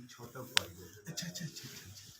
छोटा पाई। अच्छा अच्छा अच्छा अच्छा।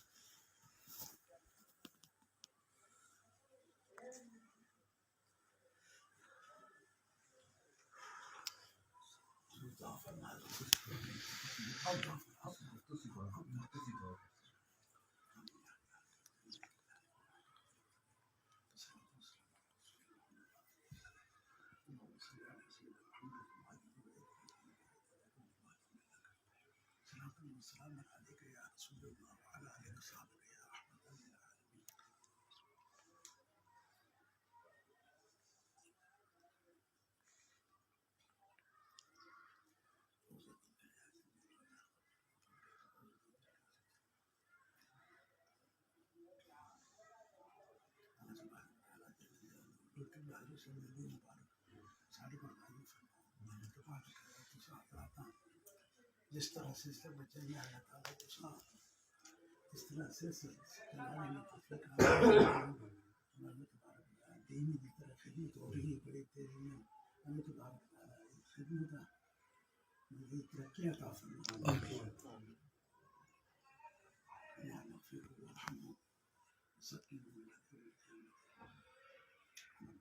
जिस तरह से इसका बच्चा ही आया था इस तरह से दीनी की तरफ खिदमत हो रही है बड़ी तेजी में। हमें तो खिदमत मुझे तरक्की अता फरमाए। सबकी